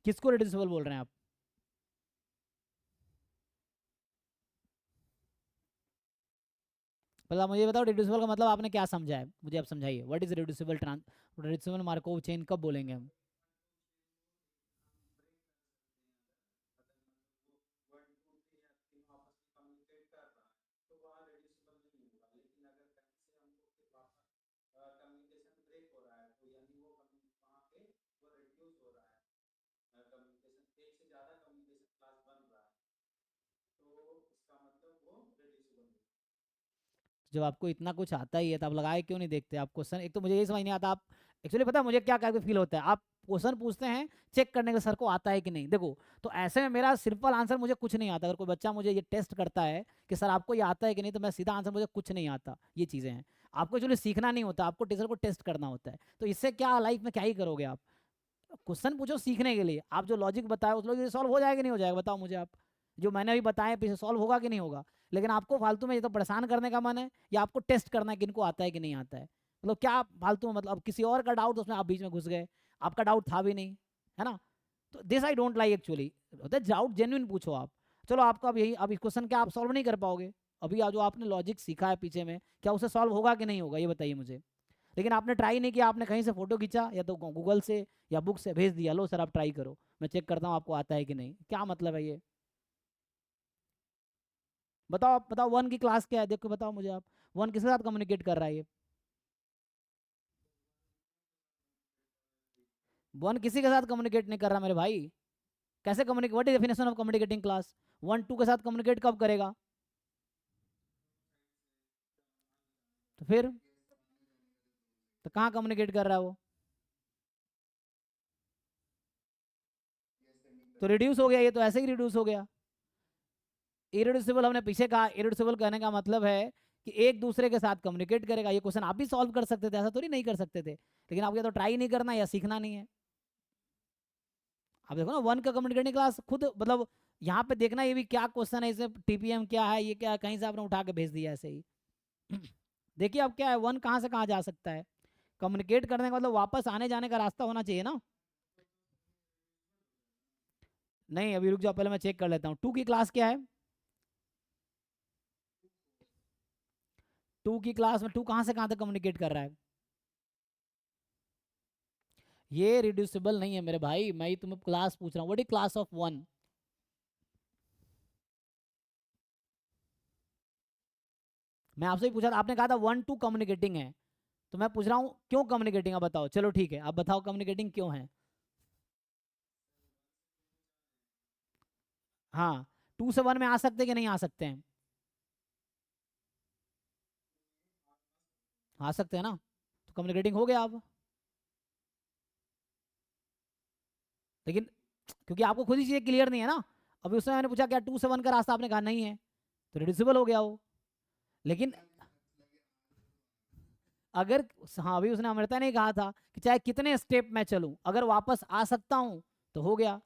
किसको रिड्यूसिबल बोल रहे हैं आप? मतलब मुझे बताओ रिड्यूसिबल का मतलब आपने क्या समझा है, मुझे आप समझाइए। What is reducible Markov chain कब बोलेंगे हम? जब आपको इतना कुछ आता ही है तो आप लगाए क्यों नहीं देखते? आप क्वेश्चन, एक तो मुझे ये समझ नहीं आता, आप एक्चुअली पता है मुझे क्या क्या फील होता है, आप क्वेश्चन पूछते हैं चेक करने के सर को आता है कि नहीं। देखो, तो ऐसे में मेरा सिंपल आंसर मुझे कुछ नहीं आता। अगर कोई बच्चा मुझे ये टेस्ट करता है कि सर आपको ये आता है कि नहीं, तो मैं सीधा आंसर मुझे कुछ नहीं आता। ये चीज़ें हैं। आपको एक्चुअली सीखना नहीं होता, आपको टीचर को टेस्ट करना होता है। तो इससे क्या लाइफ में क्या ही करोगे आप? क्वेश्चन पूछो सीखने के लिए, आप जो लॉजिक बताए उस लॉजिक सॉल्व हो जाएगा कि नहीं हो जाएगा, बताओ मुझे आप। जो मैंने अभी बताया पीछे सॉल्व होगा कि नहीं होगा। लेकिन आपको फालतू में ये तो परेशान करने का मन है, या आपको टेस्ट करना है कि इनको आता है कि नहीं आता है। मतलब क्या फालतू में, मतलब किसी और का डाउट उसमें आप बीच में घुस गए, आपका डाउट था भी नहीं, है ना। तो this I don't like actually. Doubt genuine पूछो आप। चलो आपको अब यही, अब इस क्वेश्चन क्या आप सॉल्व नहीं कर पाओगे। अभी जो आपने लॉजिक सीखा है पीछे में, क्या उसे सॉल्व होगा कि नहीं होगा, ये बताइए मुझे। लेकिन आपने ट्राई नहीं किया, आपने कहीं से फोटो खींचा या तो गूगल से या बुक से भेज दिया, लो सर आप ट्राई करो, मैं चेक करता हूँ आपको आता है कि नहीं। क्या मतलब है ये? बताओ, आप बताओ, वन की क्लास क्या है, देखो बताओ मुझे आप। वन किसके साथ कम्युनिकेट कर रहा है ये? वन किसी के साथ कम्युनिकेट नहीं कर रहा मेरे भाई। कैसे communicate, what is definition of communicating class? One two के साथ कम्युनिकेट कब करेगा? तो फिर तो कहाँ कम्युनिकेट कर रहा है वो? तो रिड्यूस हो गया, ये तो ऐसे ही रिड्यूस हो गया। इरिड्यूसिबल हमने पीछे कहा, इरिड्यूसिबल कहने का मतलब है कि एक दूसरे के साथ कम्युनिकेट करेगा। ये क्वेश्चन आप भी सॉल्व कर सकते थे, ऐसा थोड़ी नहीं कर सकते थे, लेकिन आपको या तो ट्राई नहीं करना या सीखना नहीं है। आप देखो ना, वन का कम्युनिकेटिंग क्लास खुद, मतलब यहाँ पे देखना ये भी क्या क्वेश्चन है, इसमें टीपीएम क्या है, ये क्या है, कहीं से आपने उठा के भेज दिया ऐसे ही। देखिए अब क्या है, वन कहाँ से कहाँ जा सकता है। कम्युनिकेट करने का मतलब वापस आने जाने का रास्ता होना चाहिए ना। नहीं, अभी रुक जाओ, पहले मैं चेक कर लेता हूँ टू की क्लास क्या है। टू की क्लास में टू कहाँ से कहाँ तक कम्युनिकेट कर रहा है? ये रिड्यूसिबल नहीं है मेरे भाई, मैं ही तुम्हें क्लास पूछ रहा हूँ, what is class of one? मैं आपसे ही पूछा था, आपने कहा था वन टू कम्युनिकेटिंग है। तो मैं पूछ रहा हूँ क्यों कम्युनिकेटिंग है, बताओ। चलो ठीक है, आप बताओ कम्युनिकेटिंग क्यों है। हाँ, टू से वन में आ सकते हैं कि नहीं आ सकते हैं? आ सकते हैं ना, तो कम्युनिकेटिंग हो गया अब। लेकिन क्योंकि आपको खुद ही चीज़ें क्लियर नहीं है ना। अभी उसमें मैंने पूछा क्या टू से वन का रास्ता, आपने कहा नहीं है, तो रिड्यूसिबल हो गया वो। लेकिन अगर, हाँ अभी उसने अमृता ने कहा था कि चाहे कितने स्टेप मैं चलूं, अगर वापस आ सकता हूं तो हो गया।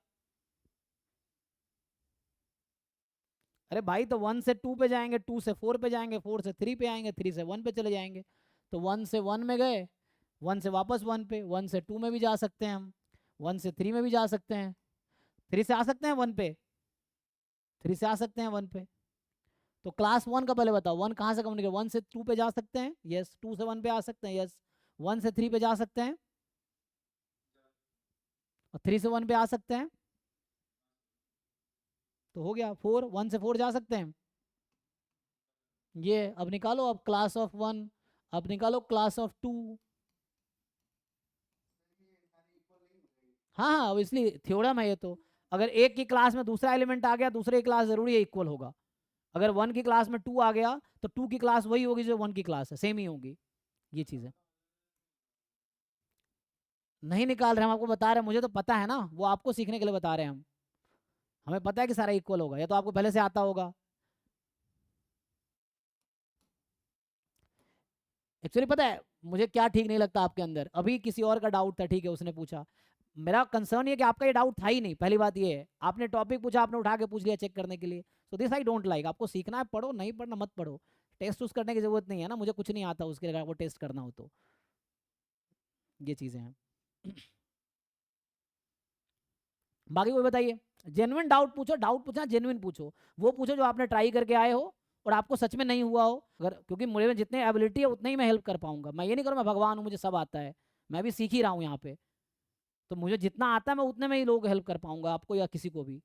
अरे भाई, तो वन से टू पे जाएंगे, टू से फोर पे जाएंगे, फोर से थ्री पे आएंगे, थ्री से वन पे चले जाएंगे। तो वन से वन में गए, वन से वापस वन पे, वन से टू में भी जा सकते हैं हम, वन से थ्री में भी जा सकते हैं, थ्री से आ सकते हैं वन पे, थ्री से आ सकते हैं वन पे। तो क्लास वन का पहले बताओ, वन कहाँ से कम्युनिकेट, वन से टू पे जा सकते हैं, यस। टू से वन पे आ सकते हैं, यस। वन से थ्री पे जा सकते हैं, और थ्री से वन पे आ सकते हैं, तो हो गया फोर। वन से फोर जा सकते हैं। ये अब निकालो, अब क्लास ऑफ वन, अब निकालो क्लास ऑफ टू। हाँ हाँ, अब इसलिए थ्योरम है ये तो। अगर एक की क्लास में दूसरा एलिमेंट आ गया, दूसरे की क्लास जरूरी है इक्वल होगा। अगर वन की क्लास में टू आ गया, तो टू की क्लास वही होगी जो वन की क्लास है, सेम ही होगी। ये चीज़ है। नहीं निकाल रहे हम, आपको बता रहे हैं, मुझे तो पता है ना, वो आपको सीखने के लिए बता रहे हैं हम। हमें पता है कि सारा इक्वल होगा, या तो आपको पहले से आता होगा। एक्चुअली पता है मुझे क्या ठीक नहीं लगता आपके अंदर, अभी किसी और का डाउट था, ठीक है, उसने पूछा। मेरा कंसर्न ये कि आपका ये डाउट था ही नहीं, पहली बात ये है। आपने टॉपिक पूछा, आपने उठा के पूछ लिया चेक करने के लिए। So this I don't like. आपको सीखना है पढ़ो, नहीं पढ़ना मत पढ़ो। टेस्ट उस करने की जरूरत नहीं है ना, मुझे कुछ नहीं आता उसके लिए, अगर आपको टेस्ट करना हो तो। ये चीज़ें हैं। बाकी कोई बताइए। जेन्युइन डाउट पूछो, डाउट पूछना जेन्युइन पूछो, वो पूछो जो आपने ट्राई करके आए हो और आपको सच में नहीं हुआ हो। अगर क्योंकि मुझे में जितने एबिलिटी है उतने ही मैं हेल्प कर पाऊंगा, मैं ये नहीं करूँ मैं भगवान हूँ मुझे सब आता है, मैं भी सीख ही रहा हूँ यहाँ पे। तो मुझे जितना आता है मैं उतने में ही लोगों को हेल्प कर पाऊंगा, आपको या किसी को भी।